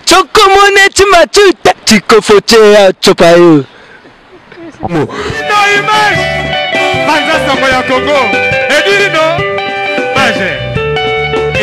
Chokomone chimatuta chikofochea chopayo. No image. Banza samba ya Congo. Edino. Image.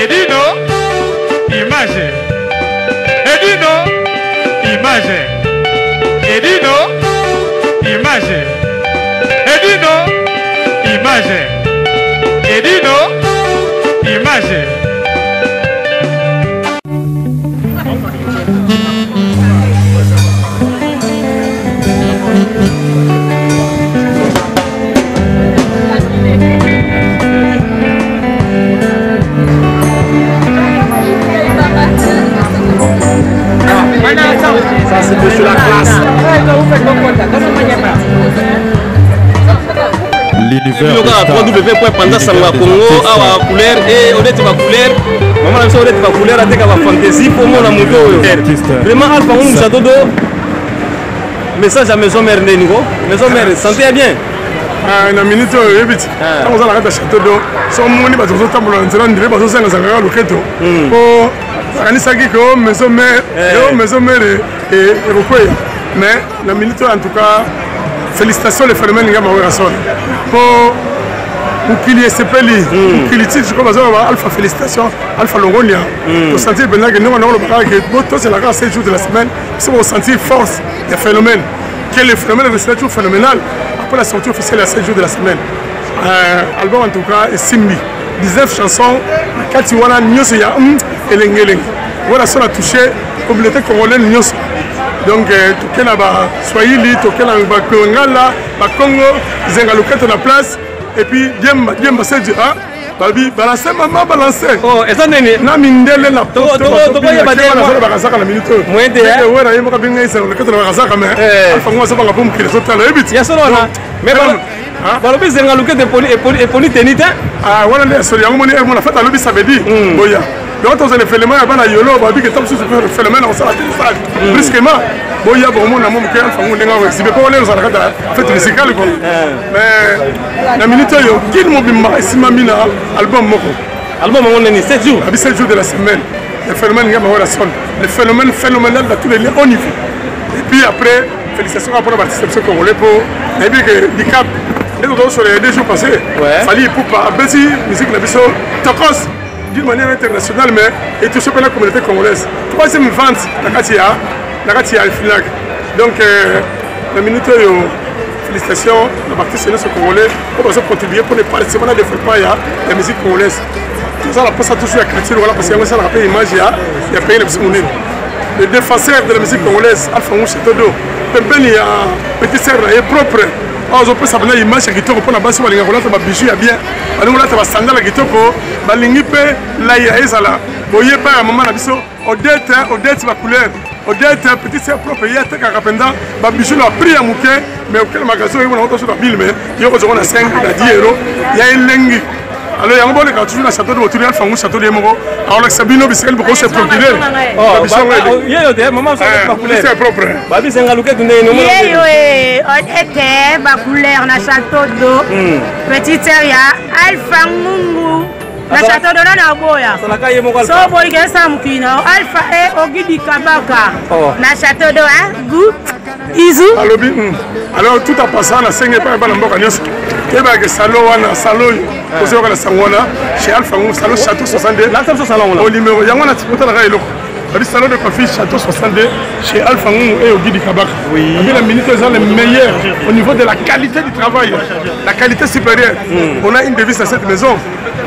Edino. Image. Edino. Image. Edino. Image. Edino. Image. Edino. Image. Ça c'est monsieur la classe. L'univers www.pandasangakongo awa couleur et honnête ma couleur maman la honnête ma couleur ateka ba fantasy pour mon amour vraiment alpha on nous a dodo message à maison mère Nengo maison mère santé bien na minute oyo ebiti tango za na kata château d'eau so moni ba zozo tambola nzela ndire ba zozo ngazanga loketo po akanisaki ko maison mère et Rokwe mais la minute en tout cas félicitations les phénomènes ngama wa son po ukili espeli ukili titre comme ça alpha félicitations alpha longonia pour sentir maintenant que nous on a le bagage que bon c'est la 7 jours de la semaine c'est pour sentir force des phénomènes quel est le phénomène reste toujours phénoménal après la sortie officielle à 7 jours de la semaine album en tout cas est Simbi 19 chansons kati wana nyoso ya elengele voilà ça a touché communauté congolaise nyoso donc tokena ba Swahili tokena ba Kongala ba Congo zenga loketo na place et puis diemba c'est ah babi balancer maman balancer oh et ça nene na mindele na to ya badema na bakasaka na minute mwende ya wera yemo ka binga isa loketo na bakasaka mais alfa ngwa sabanga pom kile sotala ebiti ya solo na mais balobi zenga loketo et poli tenite ah wana le solo yango moni mo na fata lobi samedi boya donc on a fait le mal à yolo babi que top sur le phénomène on s'arrête brusquement boya bon mon amour que alfa ngonga wa exhiber ko le zara kata fête musicale ko mais la minute yo kil mo bimba simamina album moko album on est 7 jours abi 7 jours de la semaine le phénomène ngama wala son le phénomène phénoménal dans tous les lieux au niveau et puis après félicitations pour la participation congolais pour et puis que du cap les autres sur les 2 jours passés fallait pour pas besi musique la biso tokos d'une manière internationale mais et tout ce que la communauté congolaise troisième vente la Katia Alfilag donc la minute félicitations la partie sénat congolais pour contribuer pour ne pas laisser des fois la musique congolaise tout ça la passe à tout sur la critique voilà parce que ça rappelle l'image il y a payé le défenseur de la musique congolaise Alpha Château d'eau Pempeni a petit sœur est propre on peut savoir l'image qui te pour la base sur la bijou ya bien on a sandal qui te balingi pe la ya ezala boye pa maman na biso odette ma couleur odette petit sœur propre ya te ka kapenda ba bijou la prix ya muke mais auquel magasin on a autre sur la ville mais yo ko na 5 na 10 euros ya elengi alors yango bole ka toujours na château de Botulia Alpha château de Moko alors que Sabino bisel beaucoup se procurer yo te maman sa couleur c'est propre babi senga luketo ndene mo yo odette ba couleur na château d'eau petite sœur ya Alpha Mungu na château d'eau na boya so boy ke samkina Alpha e ogidi kabaka na château d'eau hein goût izu alors tout a passé na 5 pas na mboka nyos keba ke salon wana salon aussi on a sangona chez Alpha Mungu salon château 62 là ça salon là au numéro yango na tipota na eloko le salon de coiffure château 62 chez Alpha Mungu et Ogidi Kabaka oui la minute sont les meilleurs au niveau de la qualité du travail la qualité supérieure on a une devise à cette maison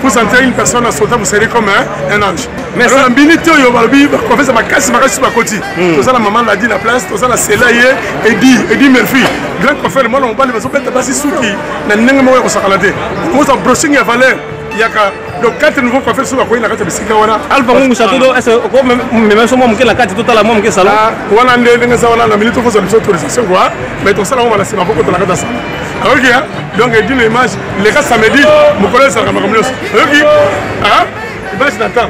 vous sentez une personne à sauter vous serez comme un ange mais la minute yo balbi coiffure ça makasi ba koti tout ça la maman l'a dit la place tout ça la Selaye Eddie Murphy grand coiffeur moi on parle de bête basi souki na ndenge mo ko sakalate on ça brushing ya valeur yaka donc 4 nouveaux coiffeurs sur la coin la carte de Sika wana Alpha Mungu château d'eau est-ce que même so mo mke la carte total mo mke salon wana ndenge ça wana la minute faut ça autorisation quoi mais tout ça là on va laisser ma beaucoup de la carte ça OK donc il dit l'image les gars samedi mon collègue ça comme OK hein image d'attente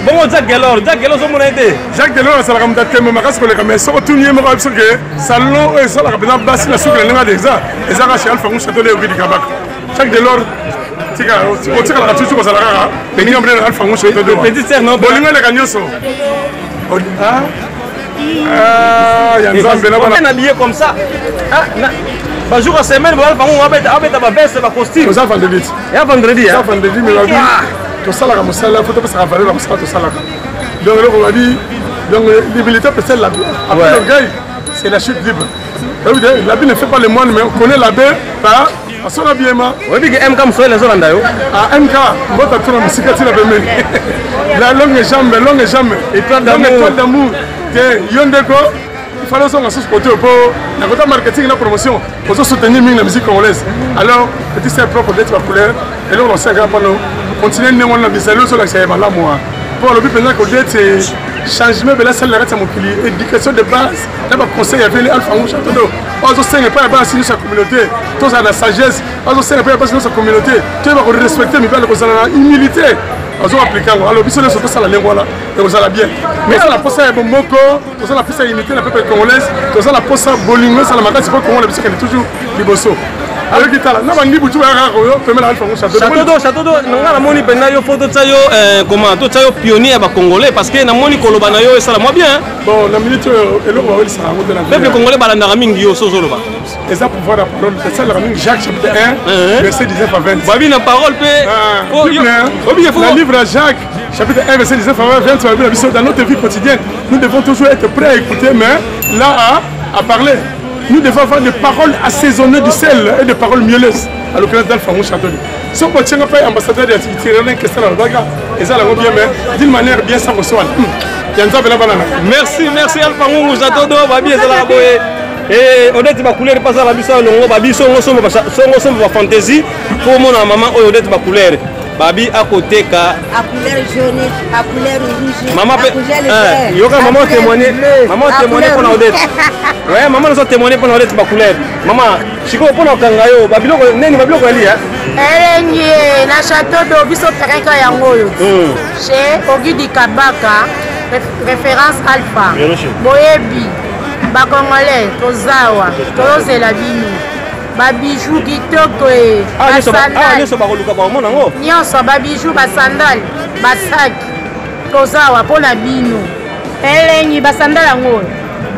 bon Jacques Delors so mo aidé Jacques Delors ça la comme date mais makas ko le comme so tout nié mo ko que salon et ça la comme basi la souka lenga déjà et ça chez Alpha Mungu château de Ogidi Kabaka Jacques Delors otikalaka tutu kozala kaka pengi ambre na alpha ngosho todo petite sœur non bolingo eleka nyonso ya nzambe na habillé comme ça ba jour à semaine ba alpha ngosho abeta ba veste ba costume oza vendredi ya vendredi ya vendredi mais babi tosalaka mosala faut topesaka valeur na mosala tosalaka donc eloko babi donc l'humilité peut être l'abbé après l'orgueil c'est la chute libre l'abbé ne fait pas le moine mais on connaît l'abbé par asona biema oyebi ke MK Msoele ezolanda yo MK mbota tuna musika tina pembeni la longue jambe étoile d'amour te yondeko il fallait son assos côté pour na côté marketing na promotion pour soutenir la musique congolaise alors petit c'est propre d'être populaire et là on sait pas nous continuer néon la bisalo sur la c'est la moi pour le but pendant que d'être changement de la salle de mokili éducation de base d'abord conseil avec les alpha ngosho todo ozo senga pas ba sinu sa communauté tous à la sagesse ozo senga pas ba sinu sa communauté tu vas respecter mais pas le concernant humilité ozo appliquer alors biso les autres ça la langue là et ça la bien mais ça la posa bon moko ça la posa unité la peuple congolaise ça la posa bolingo ça la makasi pour congolais parce qu'elle est toujours liboso alors qui tala na bangi butu ba ko premier alpha ngosho château d'eau nga na moni pena yo photo tsayo comment to tsayo pionnier ba congolais parce que na moni koloba na yo ça la moi bien bon la minute eloko ba ça ngode na peuple congolais balanda mingi yo sozo loba et ça pouvoir la parole c'est ça la mingi Jacques chapitre 1 verset 19 à 20 babi na parole pe le livre à Jacques chapitre 1 verset 19 à 20 dans notre vie quotidienne nous devons toujours être prêts à écouter mais là à parler. Nous devons avoir des paroles assaisonnées du sel et des paroles mielleuses à l'occasion d'Alpha Ngosho. Si on peut tenir un ambassadeur d'activité, et ça bien, mais d'une manière bien sans recevoir. Merci Alpha Ngosho Todo, babi ezala boye. Et Odette ba couleur pas à la biso longo babi songo ba fantaisie pour mon maman Odette ba couleur. Babi à côté ka à couleur jaune, à couleur rouge, maman yoka maman témoigner pour Odette. Ouais, maman nous a témoigné pour Odette ba couleur. Maman, chiko pour na kanga yo, babiloko neni babiloko ali hein. Elengi na château d'eau biso terrain yango yo. Chez Ogidi Kabaka, référence alpha. Boyebi ba congolais tozawa, tozela bino. Babijou kitoko nyonso babijou basandale basaki tozawa mpona bino elengi basandale yango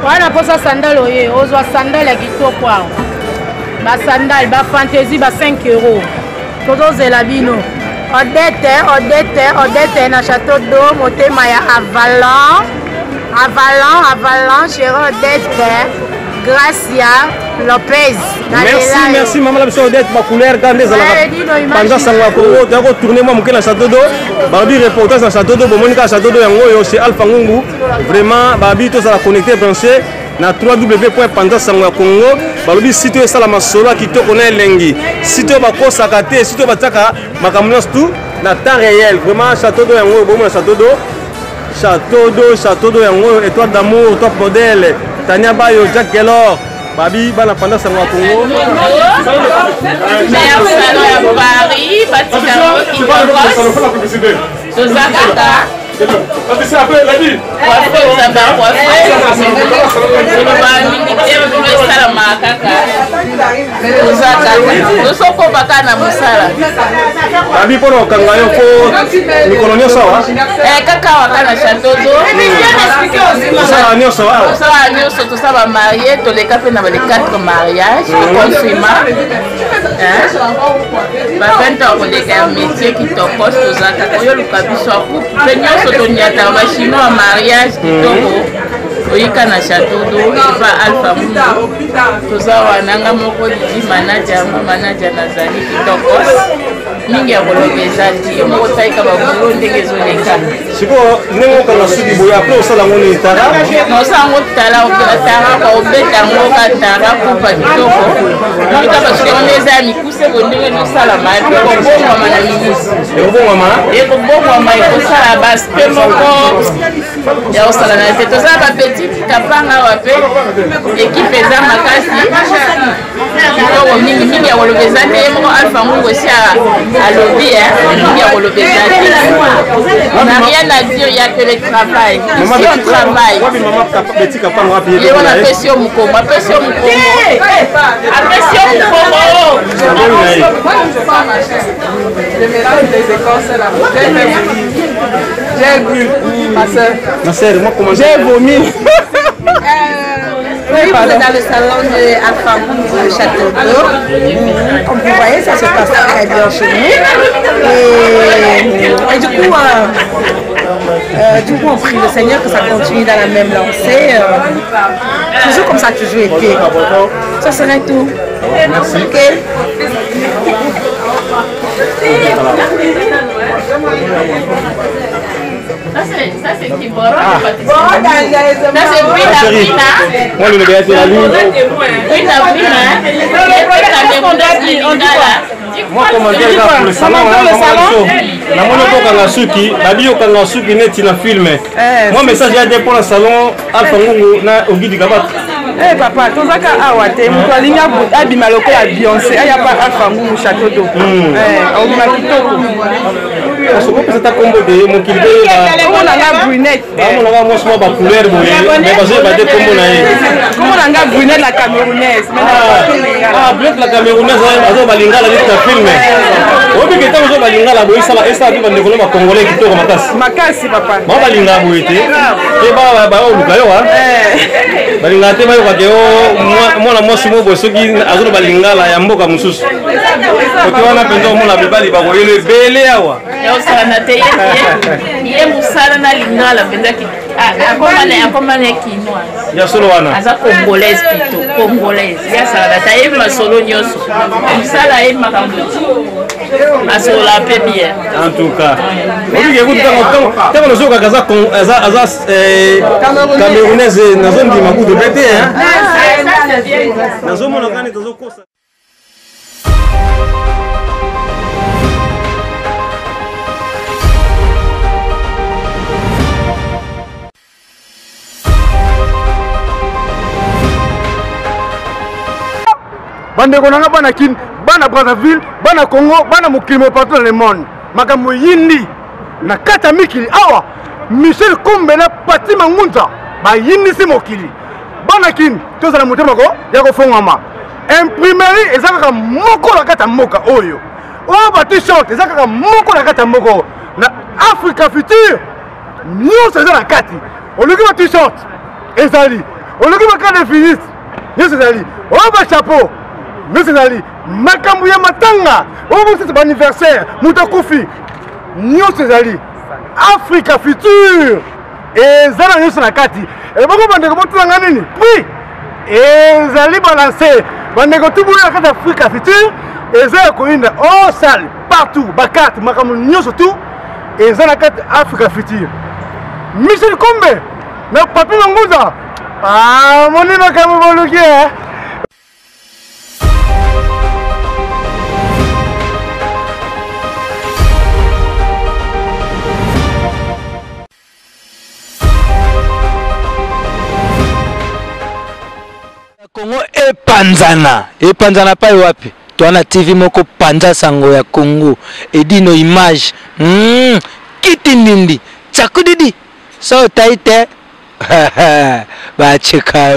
wana mposa sandale oye ozwa sandale ya kitoko awa basandale bafantaisie ba 5 € tozozela bino odete na château d'eau motema ya avalan chéri odete Gracia Lopez. Merci maman la biso d'être ma couleur quand les pendant ça va ko tourner moi mokela château d'eau babi reportage na château d'eau bomonika château d'eau yango yo c'est Alpha Ngosho vraiment babi to ça la connecter branché na www.pandasango.congo balobi site et sala masolo ki to connaît lengi site ba ko sakate site ba tsaka makamunos tout na temps réel vraiment château d'eau yango bomona château d'eau yango étoile d'amour top modèle Tania Bayo, Jack Gelor, Babi, Bana Panda Sango Congo. Paris, C'est après la vie. Tonyata bashino wa mariage kitoko oyika na château d'eau va Alpha Ngosho tozawa nanga moko di manager nazali kitoko mingi ya kolobeza ti moko taika babulo ndenge ezoleka siko nengo kana suki boya po sala ngoni tara no sango tala tara ko obeta ngoka tara kupa kitoko nika bashike oneza mikuse bondenge no sala mai ko bongo mana mikuse bongo ma e ko bongo mai ko sala bas pe moko ya osala na te tozala bapetite kapanga wape ekipe eza makasi kitoko mingi ya koloba eza te ye moko Alpha Ngungu osi alobi mingi ya koloba eza te na rien à dire ya que le travail si on travaille ye wana apesi yo mokongo apesi yo mokongo apesi yo mokongo. Le mélange des écorces là. J'ai bu, ma soeur. Ma soeur, moi comment j'ai vomi. Oui, vous êtes dans le salon de Alpha Ngungu Château d'Eau. Comme vous voyez, ça se passe très bien chez nous. Et du coup, on prie le Seigneur que ça continue dans la même lancée. Toujours comme ça a toujours été. Ça serait tout. Merci. Okay. Ça c'est qui Boro. Ça c'est Brina. Moi le gars de la lune. Moi commentaire pour le salon. Na mono ko kanga suki, babi ko kanga suki neti na filme. Moi message ya pour le salon Alpha Ngungu na ogidi kabata. Eh papa, tozaka awa te mutu alinga abima lokola Beyoncé aya pa Alpha Ngungu Château d'Eau. Obima kitoko. Parce que c'est ta combo de mon kilbe comment on a brunette. On a moi sama ba couleur boye, mais parce que ba de combo na ye. Comment on a brunette la camerounaise. Ah, brunette la camerounaise azo balingala ni ta filme. Obi keta azo balingala boye sala esa bi bande koloma congolais kitoko makasi. Makasi papa. Ba balinga boye te. E ba oluka yo ha. Balinga te ba yo ka yo mwana mwasi mo boye soki azo balingala ya mboka mususu. Kote wana pendo mona bibali ba koyele bele awa. Osala na te ye musala na lingala mpenza akomana kinoise ya solo wana aza congolaise plutôt congolaise ya sala na ta ye masolo nyonso musala ye makambo asolola mpe bien en tout cas obi ekuti ntango nazoyoka aza camerounaise nazondima kutu pe te nazomona kani tozokosa. Bande konanga bana kin, bana Brazzaville, bana Congo, bana mokili partout dans le monde. Makambo yindi na kata mikili awa Michel Kombe na Pati Mangunza ba yindi si mokili. Bana kin tozala motema ko ya ko fongama. Imprimerie ezaka moko la kata moka oyo. O ba t-shirt ezaka moko la kata moko na Africa Future. Nyonso ezala kati. Oluki ba t-shirt ezali. Oluki ba kade finis. Nyonso ezali. O ba chapeau. Mais c'est ali makambu ya matanga obo c'est anniversaire mutakufi nyo c'est ali Africa Future ezala nyo na kati e bako bande ko motanga nini oui ezali balancer bande ko tubu ya kati Africa Future ezala ko inda au salle partout bakati makambu nyo surtout ezala kati Africa Future Michel Kombe na Papi Mangunza moni makambu boluki Congo epanzana pa wapi twana TV moko panza sango ya Congo edino image kitindindi chakudidi so taite ba cheka